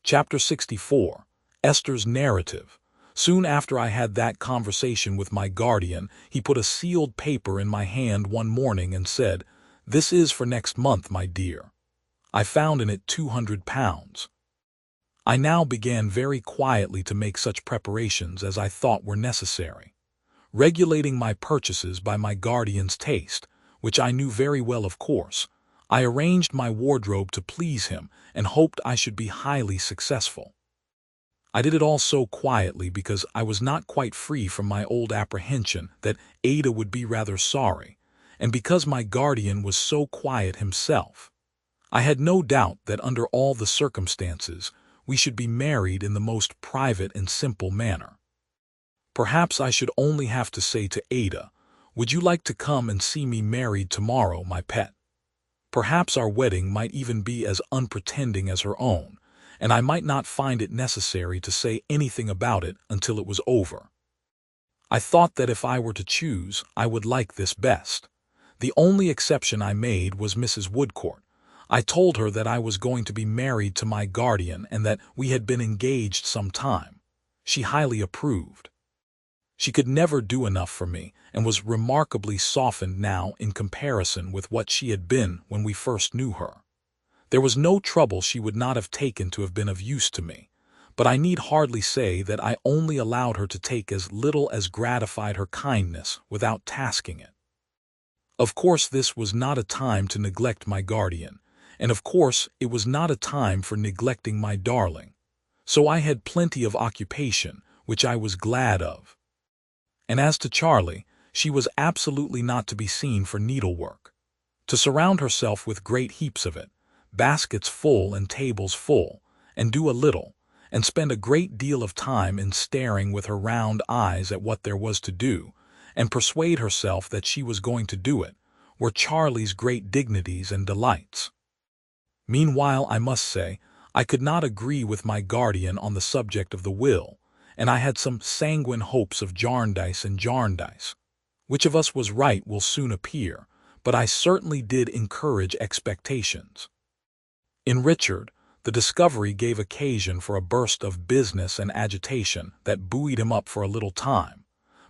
Chapter 64. Esther's Narrative. Soon after I had that conversation with my guardian, he put a sealed paper in my hand one morning and said, "This is for next month, my dear." I found in it £200. I now began very quietly to make such preparations as I thought were necessary, regulating my purchases by my guardian's taste, which I knew very well of course. I arranged my wardrobe to please him and hoped I should be highly successful. I did it all so quietly because I was not quite free from my old apprehension that Ada would be rather sorry, and because my guardian was so quiet himself. I had no doubt that under all the circumstances we should be married in the most private and simple manner. Perhaps I should only have to say to Ada, "Would you like to come and see me married tomorrow, my pet?" Perhaps our wedding might even be as unpretending as her own, and I might not find it necessary to say anything about it until it was over. I thought that if I were to choose, I would like this best. The only exception I made was Mrs. Woodcourt. I told her that I was going to be married to my guardian and that we had been engaged some time. She highly approved. She could never do enough for me, and was remarkably softened now in comparison with what she had been when we first knew her. There was no trouble she would not have taken to have been of use to me, but I need hardly say that I only allowed her to take as little as gratified her kindness without tasking it. Of course this was not a time to neglect my guardian, and of course it was not a time for neglecting my darling, so I had plenty of occupation, which I was glad of. And as to Charlie, she was absolutely not to be seen for needlework. To surround herself with great heaps of it, baskets full and tables full, and do a little, and spend a great deal of time in staring with her round eyes at what there was to do, and persuade herself that she was going to do it, were Charlie's great dignities and delights. Meanwhile, I must say, I could not agree with my guardian on the subject of the will, and I had some sanguine hopes of Jarndyce and Jarndyce. Which of us was right will soon appear, but I certainly did encourage expectations. In Richard, the discovery gave occasion for a burst of business and agitation that buoyed him up for a little time,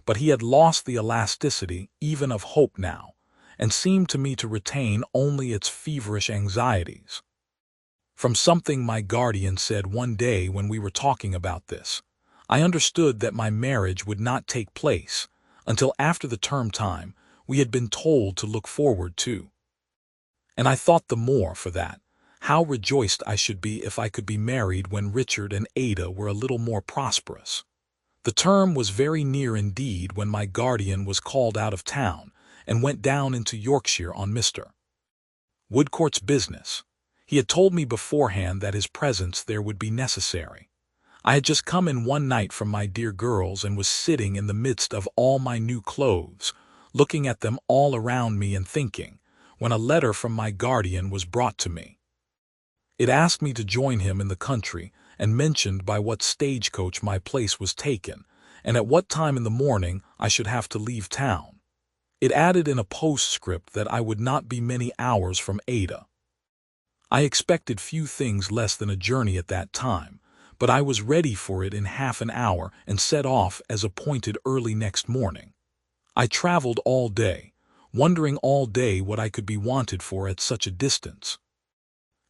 but he had lost the elasticity even of hope now, and seemed to me to retain only its feverish anxieties. From something my guardian said one day when we were talking about this, I understood that my marriage would not take place until after the term time we had been told to look forward to. And I thought the more for that, how rejoiced I should be if I could be married when Richard and Ada were a little more prosperous. The term was very near indeed when my guardian was called out of town and went down into Yorkshire on Mr. Woodcourt's business. He had told me beforehand that his presence there would be necessary. I had just come in one night from my dear girls and was sitting in the midst of all my new clothes, looking at them all around me and thinking, when a letter from my guardian was brought to me. It asked me to join him in the country and mentioned by what stagecoach my place was taken and at what time in the morning I should have to leave town. It added in a postscript that I would not be many hours from Ada. I expected few things less than a journey at that time, but I was ready for it in half an hour and set off as appointed early next morning. I traveled all day, wondering all day what I could be wanted for at such a distance.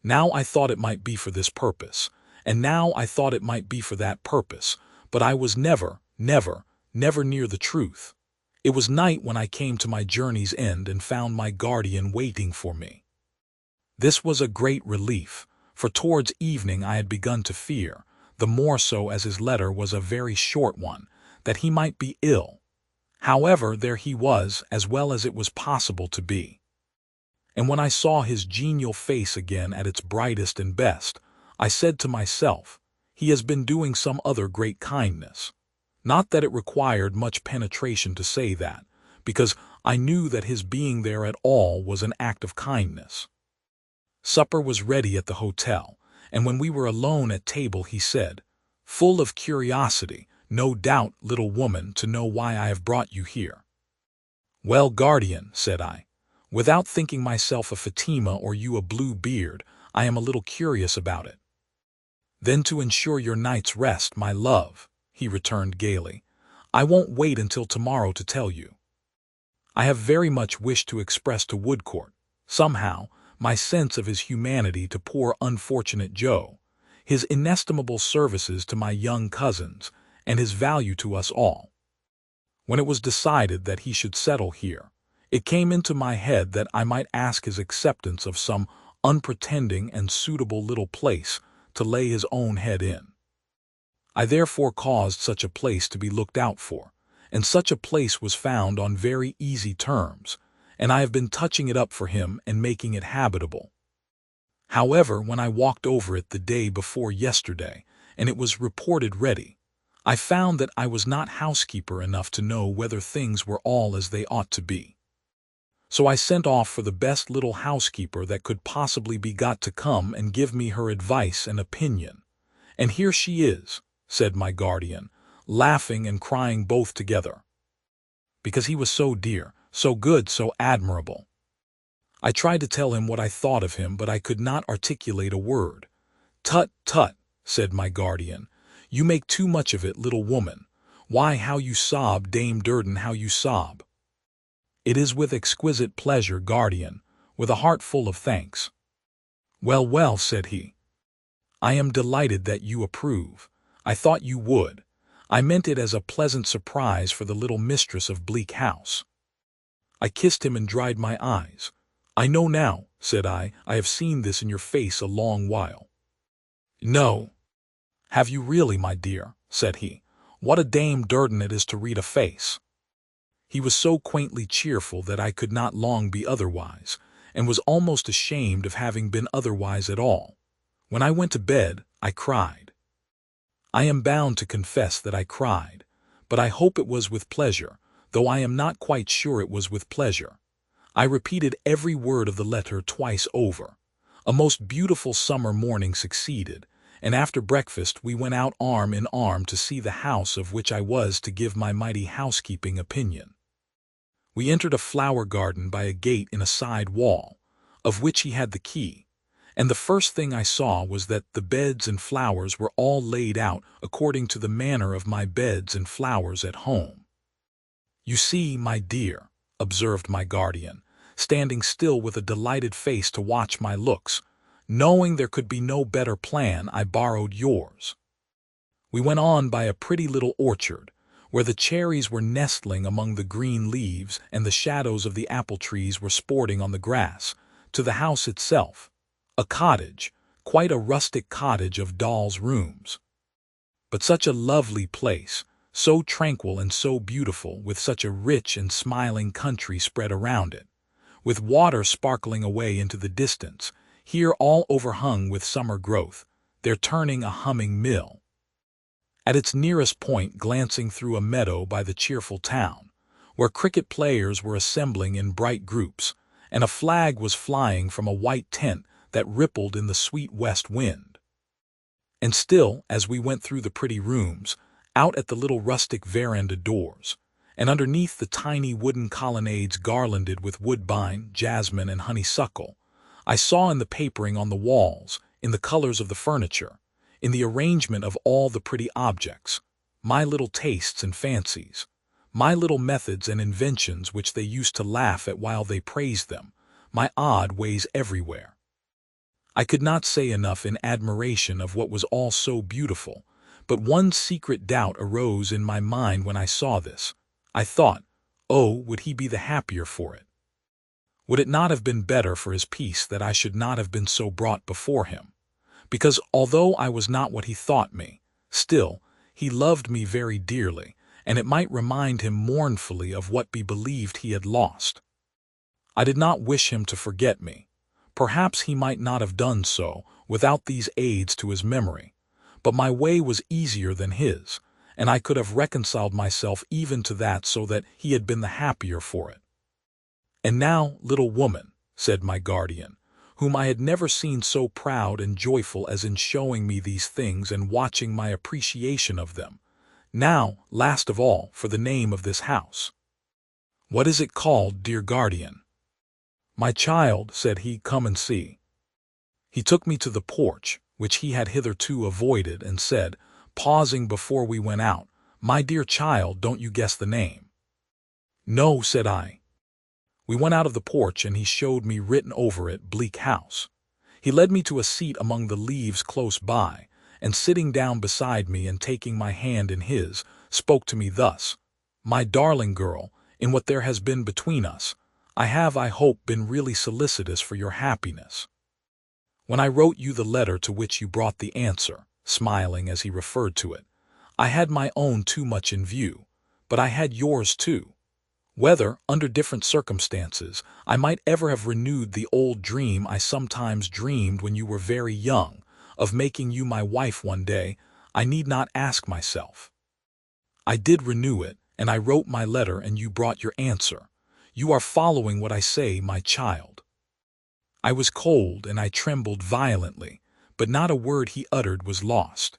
Now I thought it might be for this purpose, and now I thought it might be for that purpose, but I was never near the truth. It was night when I came to my journey's end and found my guardian waiting for me. This was a great relief, for towards evening I had begun to fear, the more so as his letter was a very short one, that he might be ill. However, there he was, as well as it was possible to be. And when I saw his genial face again at its brightest and best, I said to myself, he has been doing some other great kindness. Not that it required much penetration to say that, because I knew that his being there at all was an act of kindness. Supper was ready at the hotel, and when we were alone at table he said, "Full of curiosity, no doubt, little woman, to know why I have brought you here." "Well, guardian," said I, "without thinking myself a Fatima or you a blue beard, I am a little curious about it." "Then to ensure your night's rest, my love," he returned gaily, "I won't wait until tomorrow to tell you. I have very much wished to express to Woodcourt, somehow, my sense of his humanity to poor unfortunate Joe, his inestimable services to my young cousins, and his value to us all. When it was decided that he should settle here, it came into my head that I might ask his acceptance of some unpretending and suitable little place to lay his own head in. I therefore caused such a place to be looked out for, and such a place was found on very easy terms, and I have been touching it up for him and making it habitable. However, when I walked over it the day before yesterday, and it was reported ready, I found that I was not housekeeper enough to know whether things were all as they ought to be. So I sent off for the best little housekeeper that could possibly be got to come and give me her advice and opinion. And here she is," said my guardian, laughing and crying both together, because he was so dear, so good, so admirable. I tried to tell him what I thought of him, but I could not articulate a word. "Tut, tut," said my guardian, "you make too much of it, little woman. Why, how you sob, Dame Durden, how you sob." "It is with exquisite pleasure, guardian, with a heart full of thanks." "Well, well," said he, "I am delighted that you approve. I thought you would. I meant it as a pleasant surprise for the little mistress of Bleak House." I kissed him and dried my eyes. "I know now," said I have seen this in your face a long while." "No." "Have you really, my dear?" said he. "What a Dame Durden it is to read a face." He was so quaintly cheerful that I could not long be otherwise, and was almost ashamed of having been otherwise at all. When I went to bed, I cried. I am bound to confess that I cried, but I hope it was with pleasure, though I am not quite sure it was with pleasure. I repeated every word of the letter twice over. A most beautiful summer morning succeeded, and after breakfast we went out arm in arm to see the house of which I was to give my mighty housekeeping opinion. We entered a flower garden by a gate in a side wall, of which he had the key, and the first thing I saw was that the beds and flowers were all laid out according to the manner of my beds and flowers at home. "You see, my dear," observed my guardian, standing still with a delighted face to watch my looks, "knowing there could be no better plan, I borrowed yours." We went on by a pretty little orchard, where the cherries were nestling among the green leaves and the shadows of the apple trees were sporting on the grass, to the house itself, a cottage, quite a rustic cottage of dolls' rooms. But such a lovely place, so tranquil and so beautiful, with such a rich and smiling country spread around it, with water sparkling away into the distance, here all overhung with summer growth, there turning a humming mill. At its nearest point glancing through a meadow by the cheerful town, where cricket players were assembling in bright groups, and a flag was flying from a white tent that rippled in the sweet west wind. And still, as we went through the pretty rooms, out at the little rustic veranda doors, and underneath the tiny wooden colonnades garlanded with woodbine, jasmine, and honeysuckle, I saw in the papering on the walls, in the colors of the furniture, in the arrangement of all the pretty objects, my little tastes and fancies, my little methods and inventions which they used to laugh at while they praised them, my odd ways everywhere. I could not say enough in admiration of what was all so beautiful, but one secret doubt arose in my mind when I saw this. I thought, oh, would he be the happier for it? Would it not have been better for his peace that I should not have been so brought before him? Because although I was not what he thought me, still, he loved me very dearly, and it might remind him mournfully of what he believed he had lost. I did not wish him to forget me. Perhaps he might not have done so without these aids to his memory, but my way was easier than his, and I could have reconciled myself even to that so that he had been the happier for it. "And now, little woman," said my guardian, whom I had never seen so proud and joyful as in showing me these things and watching my appreciation of them, "now, last of all, for the name of this house. What is it called, dear guardian?" "My child," said he, "come and see." He took me to the porch, which he had hitherto avoided, and said, pausing before we went out, "My dear child, don't you guess the name?" "No," said I. We went out of the porch, and he showed me written over it, Bleak House. He led me to a seat among the leaves close by, and sitting down beside me and taking my hand in his, spoke to me thus: "My darling girl, in what there has been between us, I have, I hope, been really solicitous for your happiness. When I wrote you the letter to which you brought the answer," smiling as he referred to it, "I had my own too much in view, but I had yours too. Whether, under different circumstances, I might ever have renewed the old dream I sometimes dreamed when you were very young, of making you my wife one day, I need not ask myself. I did renew it, and I wrote my letter, and you brought your answer. You are following what I say, my child." I was cold, and I trembled violently, but not a word he uttered was lost.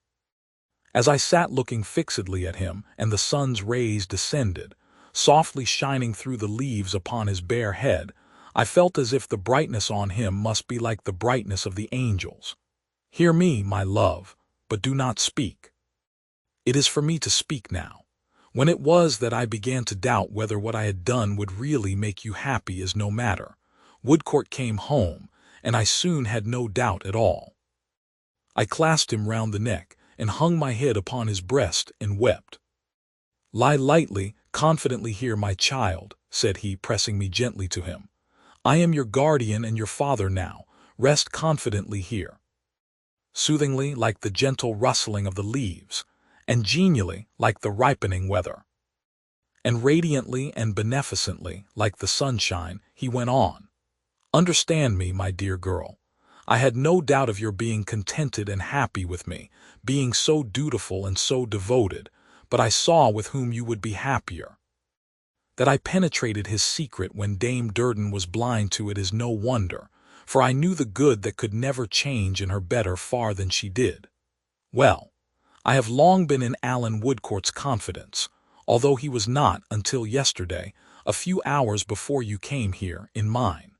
As I sat looking fixedly at him, and the sun's rays descended, softly shining through the leaves upon his bare head, I felt as if the brightness on him must be like the brightness of the angels. "Hear me, my love, but do not speak." It is for me to speak now. When it was that I began to doubt whether what I had done would really make you happy is no matter. Woodcourt came home, and I soon had no doubt at all. I clasped him round the neck, and hung my head upon his breast, and wept. "Lie lightly, confidently here, my child," said he, pressing me gently to him. "I am your guardian and your father now. Rest confidently here." Soothingly, like the gentle rustling of the leaves, and genially, like the ripening weather, and radiantly and beneficently, like the sunshine, he went on. "Understand me, my dear girl. I had no doubt of your being contented and happy with me, being so dutiful and so devoted, but I saw with whom you would be happier. That I penetrated his secret when Dame Durden was blind to it is no wonder, for I knew the good that could never change in her better far than she did. Well, I have long been in Alan Woodcourt's confidence, although he was not, until yesterday, a few hours before you came here, in mine.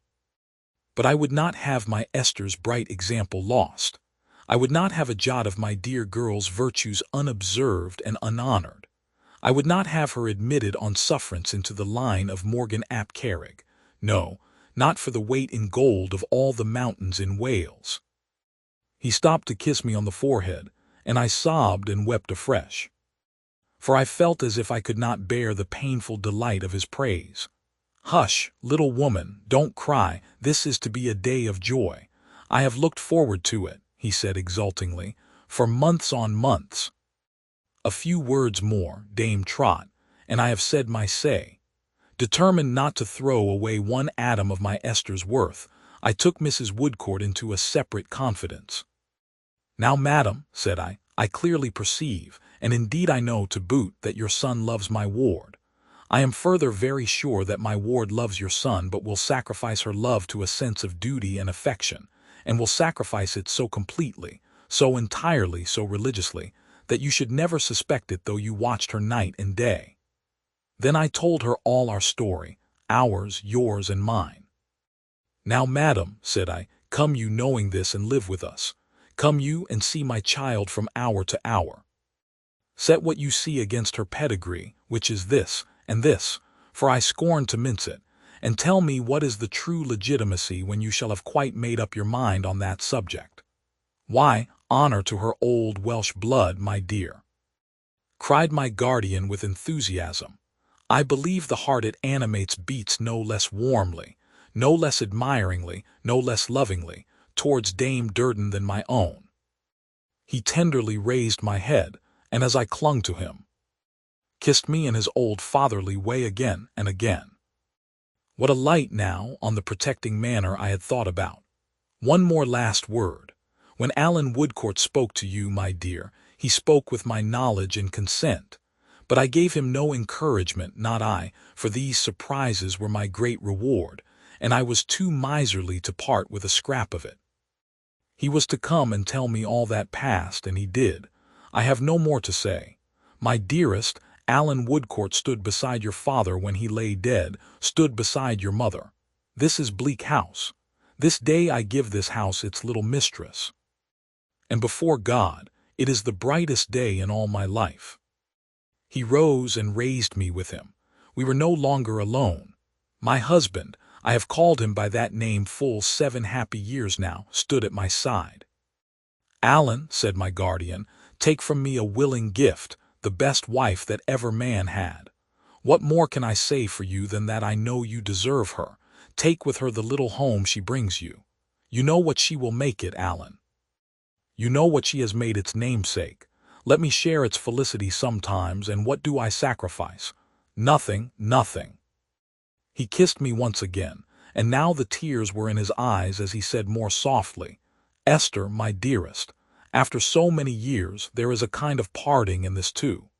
But I would not have my Esther's bright example lost. I would not have a jot of my dear girl's virtues unobserved and unhonored. I would not have her admitted on sufferance into the line of Morgan ap Carrig. No, not for the weight in gold of all the mountains in Wales." He stopped to kiss me on the forehead, and I sobbed and wept afresh. For I felt as if I could not bear the painful delight of his praise. "Hush, little woman, don't cry, this is to be a day of joy. I have looked forward to it," he said exultingly, "for months on months. A few words more, Dame Trot, and I have said my say. Determined not to throw away one atom of my Esther's worth, I took Mrs. Woodcourt into a separate confidence. Now, madam," said I clearly perceive, and indeed I know to boot, that your son loves my ward. I am further very sure that my ward loves your son, but will sacrifice her love to a sense of duty and affection, and will sacrifice it so completely, so entirely, so religiously, that you should never suspect it though you watched her night and day. Then I told her all our story, ours, yours, and mine. "Now, madam," said I, "come you knowing this and live with us. Come you and see my child from hour to hour. Set what you see against her pedigree, which is this, and this, for I scorn to mince it, and tell me what is the true legitimacy when you shall have quite made up your mind on that subject." "Why, honor to her old Welsh blood, my dear," cried my guardian with enthusiasm. "I believe the heart it animates beats no less warmly, no less admiringly, no less lovingly, towards Dame Durden than my own." He tenderly raised my head, and as I clung to him, kissed me in his old fatherly way again and again. What a light now on the protecting manner I had thought about. One more last word. When Alan Woodcourt spoke to you, my dear, he spoke with my knowledge and consent, but I gave him no encouragement, not I, for these surprises were my great reward, and I was too miserly to part with a scrap of it. He was to come and tell me all that passed, and he did. I have no more to say. My dearest, Alan Woodcourt stood beside your father when he lay dead, stood beside your mother. This is Bleak House. This day I give this house its little mistress. and before God, it is the brightest day in all my life." He rose and raised me with him. We were no longer alone. My husband, I have called him by that name full 7 happy years now, stood at my side. "Alan," said my guardian, "take from me a willing gift, the best wife that ever man had. What more can I say for you than that I know you deserve her? Take with her the little home she brings you. You know what she will make it, Alan. You know what she has made its namesake. Let me share its felicity sometimes, and what do I sacrifice? Nothing, nothing." He kissed me once again, and now the tears were in his eyes as he said more softly, "Esther, my dearest, after so many years there is a kind of parting in this too.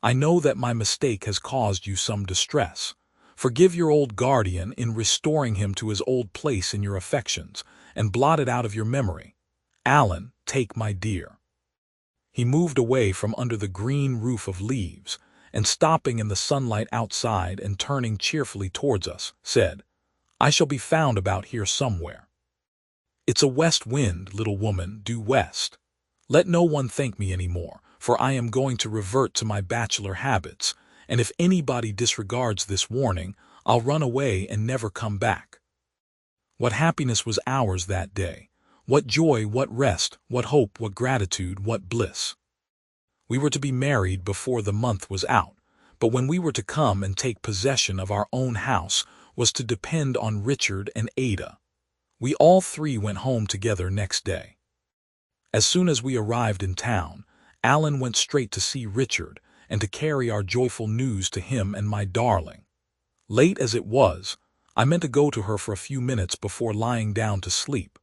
I know that my mistake has caused you some distress. Forgive your old guardian in restoring him to his old place in your affections, and blot it out of your memory. Alan, take my dear." He moved away from under the green roof of leaves, and stopping in the sunlight outside and turning cheerfully towards us, said, "I shall be found about here somewhere. It's a west wind, little woman, due west. Let no one thank me any more, for I am going to revert to my bachelor habits, and if anybody disregards this warning, I'll run away and never come back." What happiness was ours that day! What joy, what rest, what hope, what gratitude, what bliss! We were to be married before the month was out, but when we were to come and take possession of our own house was to depend on Richard and Ada. We all three went home together next day. As soon as we arrived in town, Alan went straight to see Richard and to carry our joyful news to him and my darling. Late as it was, I meant to go to her for a few minutes before lying down to sleep,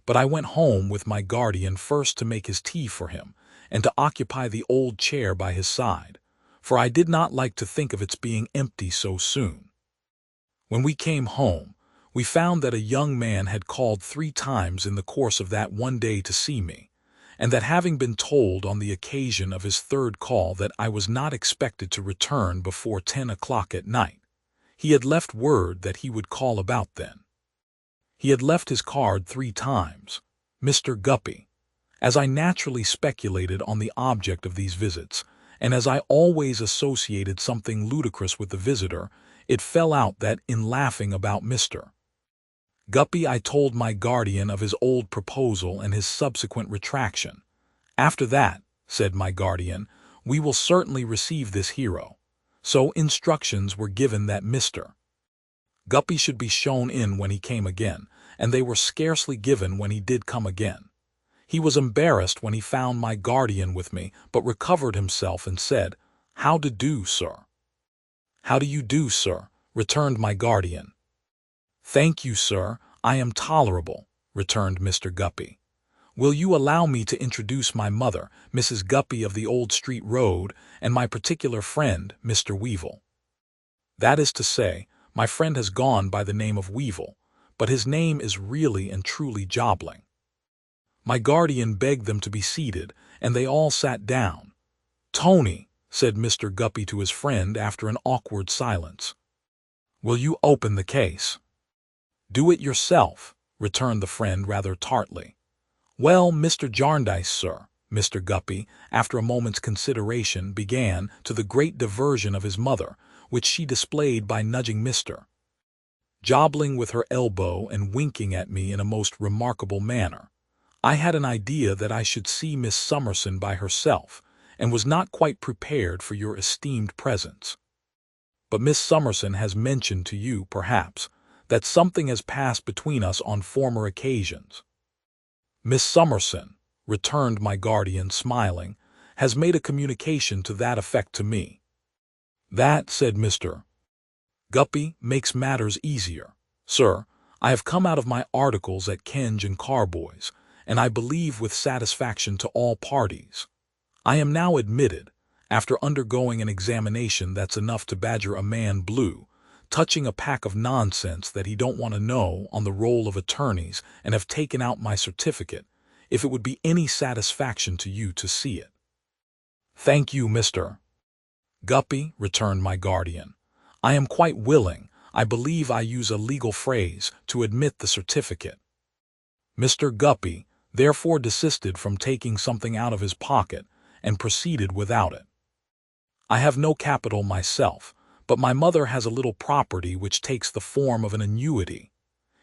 but I went home with my guardian first to make his tea for him and to occupy the old chair by his side, for I did not like to think of its being empty so soon. When we came home, we found that a young man had called 3 times in the course of that one day to see me, and that having been told on the occasion of his 3rd call that I was not expected to return before 10 o'clock at night, he had left word that he would call about then. He had left his card 3 times, "Mr. Guppy." As I naturally speculated on the object of these visits, and as I always associated something ludicrous with the visitor, it fell out that, in laughing about Mr. Guppy, I told my guardian of his old proposal and his subsequent retraction. "After that," said my guardian, "we will certainly receive this hero." So instructions were given that Mr. Guppy should be shown in when he came again, and they were scarcely given when he did come again. He was embarrassed when he found my guardian with me, but recovered himself and said, "How do, sir?" "How do you do, sir?" returned my guardian. "Thank you, sir, I am tolerable," returned Mr. Guppy. "Will you allow me to introduce my mother, Mrs. Guppy of the Old Street Road, and my particular friend, Mr. Weevil? That is to say, my friend has gone by the name of Weevil, but his name is really and truly Jobling." My guardian begged them to be seated, and they all sat down. "Tony," said Mr. Guppy to his friend after an awkward silence, "will you open the case?" "Do it yourself," returned the friend rather tartly. "Well, Mr. Jarndyce, sir," Mr. Guppy, after a moment's consideration, began, to the great diversion of his mother, which she displayed by nudging Mr. Jobling with her elbow and winking at me in a most remarkable manner. I had an idea that I should see Miss Summerson by herself, and was not quite prepared for your esteemed presence. But Miss Summerson has mentioned to you, perhaps, that something has passed between us on former occasions." "Miss Summerson," returned my guardian, smiling, "has made a communication to that effect to me." "That," said Mr. Guppy, "makes matters easier. Sir, I have come out of my articles at Kenge and Carboy's, and I believe with satisfaction to all parties. I am now admitted, after undergoing an examination that's enough to badger a man blue, touching a pack of nonsense that he don't want to know on the roll of attorneys, and have taken out my certificate, if it would be any satisfaction to you to see it." "Thank you, Mr. Guppy," returned my guardian. "I am quite willing, I believe I use a legal phrase, to admit the certificate." "Mr. Guppy, therefore desisted from taking something out of his pocket and proceeded without it. I have no capital myself, but my mother has a little property which takes the form of an annuity.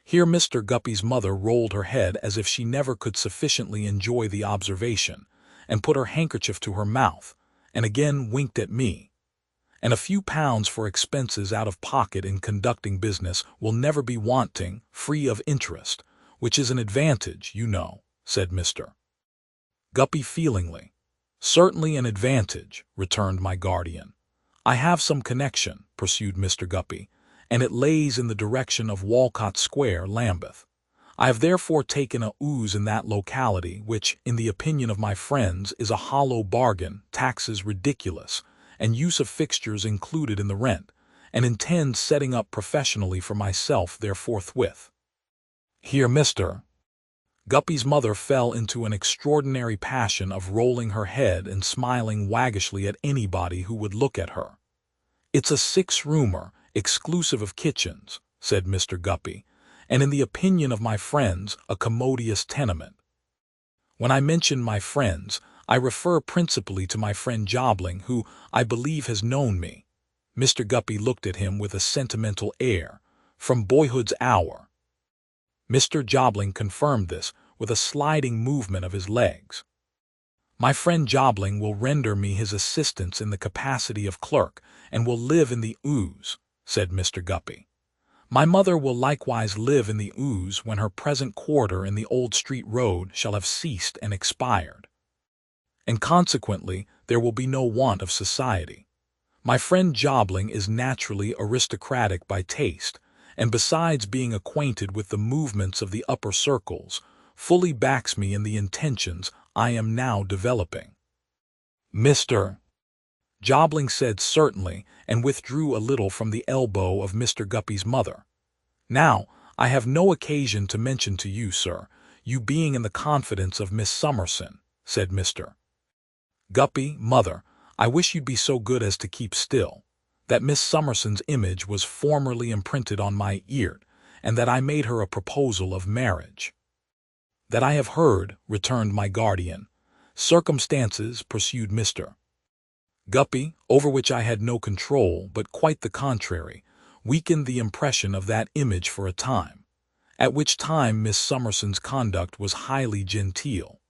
Here Mr. Guppy's mother rolled her head as if she never could sufficiently enjoy the observation, and put her handkerchief to her mouth, and again winked at me. And a few pounds for expenses out of pocket in conducting business will never be wanting, free of interest, which is an advantage, you know, said Mr. Guppy feelingly. Certainly an advantage, returned my guardian. I have some connection, pursued Mr. Guppy, and it lays in the direction of Walcott Square, Lambeth. I have therefore taken a ooze in that locality, which, in the opinion of my friends, is a hollow bargain, taxes ridiculous, and use of fixtures included in the rent, and intend setting up professionally for myself there forthwith. Here Mr. Guppy's mother fell into an extraordinary passion of rolling her head and smiling waggishly at anybody who would look at her. It's a 6-roomer, exclusive of kitchens, said Mr. Guppy, and in the opinion of my friends, a commodious tenement. When I mention my friends, I refer principally to my friend Jobling, who, I believe, has known me. Mr. Guppy looked at him with a sentimental air. From boyhood's hour. Mr. Jobling confirmed this with a sliding movement of his legs. My friend Jobling will render me his assistance in the capacity of clerk, and will live in the ooze, said Mr. Guppy. My mother will likewise live in the ooze when her present quarter in the Old Street Road shall have ceased and expired. And consequently there will be no want of society. My friend Jobling is naturally aristocratic by taste, and besides being acquainted with the movements of the upper circles, fully backs me in the intentions I am now developing. Mr. Jobling said certainly, and withdrew a little from the elbow of Mr. Guppy's mother. Now, I have no occasion to mention to you, sir, you being in the confidence of Miss Summerson, said Mr. Guppy, mother, I wish you'd be so good as to keep still, that Miss Summerson's image was formerly imprinted on my ear, and that I made her a proposal of marriage. That I have heard, returned my guardian. Circumstances, pursued Mr. Guppy, over which I had no control, but quite the contrary, weakened the impression of that image for a time, at which time Miss Summerson's conduct was highly genteel.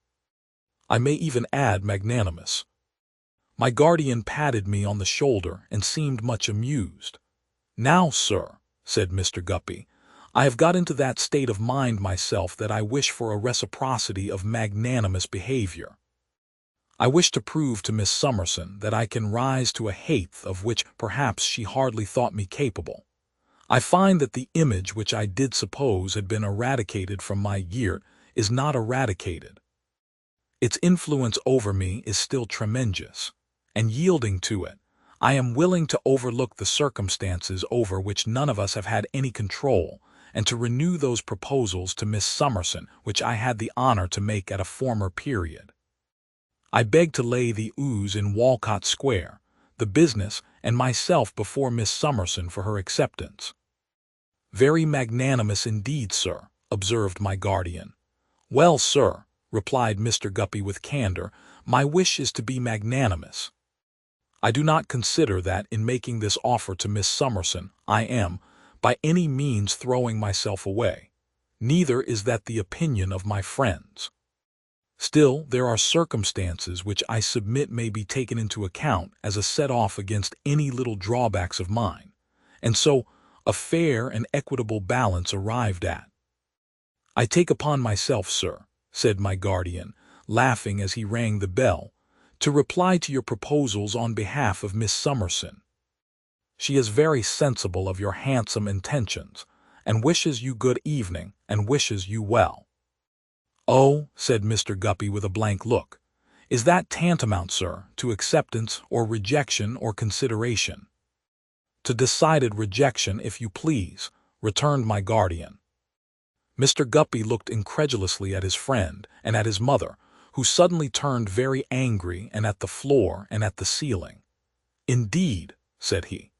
I may even add magnanimous. My guardian patted me on the shoulder and seemed much amused. Now, sir, said Mr. Guppy, I have got into that state of mind myself that I wish for a reciprocity of magnanimous behavior. I wish to prove to Miss Summerson that I can rise to a height of which perhaps she hardly thought me capable. I find that the image which I did suppose had been eradicated from my ear is not eradicated. Its influence over me is still tremendous, and yielding to it, I am willing to overlook the circumstances over which none of us have had any control, and to renew those proposals to Miss Summerson which I had the honor to make at a former period. I beg to lay the ooze in Walcott Square, the business, and myself before Miss Summerson for her acceptance. Very magnanimous indeed, sir, observed my guardian. Well, sir, replied Mr. Guppy with candor, my wish is to be magnanimous. I do not consider that in making this offer to Miss Summerson I am, by any means, throwing myself away. Neither is that the opinion of my friends. Still, there are circumstances which I submit may be taken into account as a set-off against any little drawbacks of mine, and so a fair and equitable balance arrived at. I take upon myself, sir, said my guardian, laughing as he rang the bell, to reply to your proposals on behalf of Miss Summerson. She is very sensible of your handsome intentions, and wishes you good evening, and wishes you well. Oh, said Mr. Guppy with a blank look, is that tantamount, sir, to acceptance or rejection or consideration? To decided rejection, if you please, returned my guardian. Mr. Guppy looked incredulously at his friend and at his mother, who suddenly turned very angry and at the floor and at the ceiling. Indeed, said he.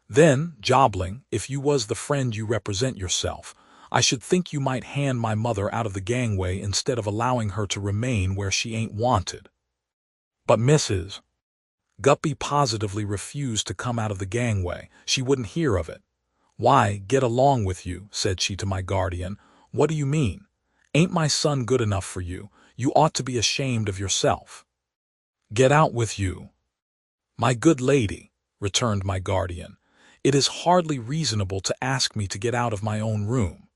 Then, Jobling, if you was the friend you represent yourself, I should think you might hand my mother out of the gangway instead of allowing her to remain where she ain't wanted." But Mrs. Guppy positively refused to come out of the gangway. She wouldn't hear of it. "Why, get along with you," said she to my guardian. "What do you mean? Ain't my son good enough for you? You ought to be ashamed of yourself. Get out with you." "My good lady," returned my guardian, "it is hardly reasonable to ask me to get out of my own room."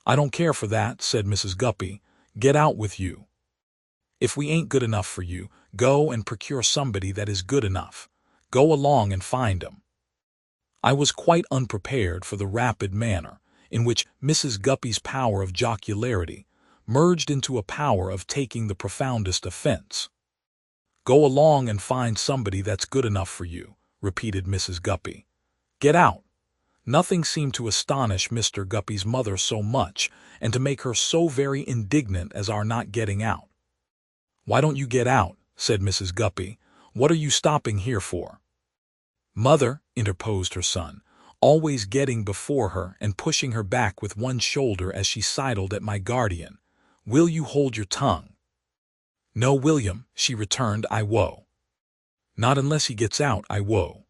"I don't care for that," said Mrs. Guppy. "Get out with you. If we ain't good enough for you, go and procure somebody that is good enough. Go along and find 'em." I was quite unprepared for the rapid manner in which Mrs. Guppy's power of jocularity merged into a power of taking the profoundest offense. "Go along and find somebody that's good enough for you," repeated Mrs. Guppy. "Get out." Nothing seemed to astonish Mr. Guppy's mother so much and to make her so very indignant as our not getting out. "Why don't you get out?" said Mrs. Guppy. "What are you stopping here for?" "Mother," interposed her son, always getting before her and pushing her back with one shoulder as she sidled at my guardian, "will you hold your tongue?" "No, William," she returned, "I woe. Not unless he gets out, I woe."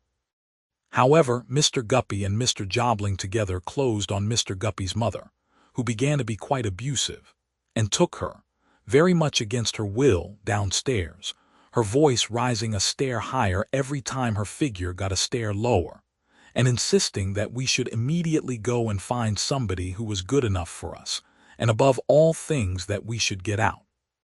However, Mr. Guppy and Mr. Jobling together closed on Mr. Guppy's mother, who began to be quite abusive, and took her, very much against her will, downstairs, her voice rising a stair higher every time her figure got a stair lower, and insisting that we should immediately go and find somebody who was good enough for us, and above all things that we should get out.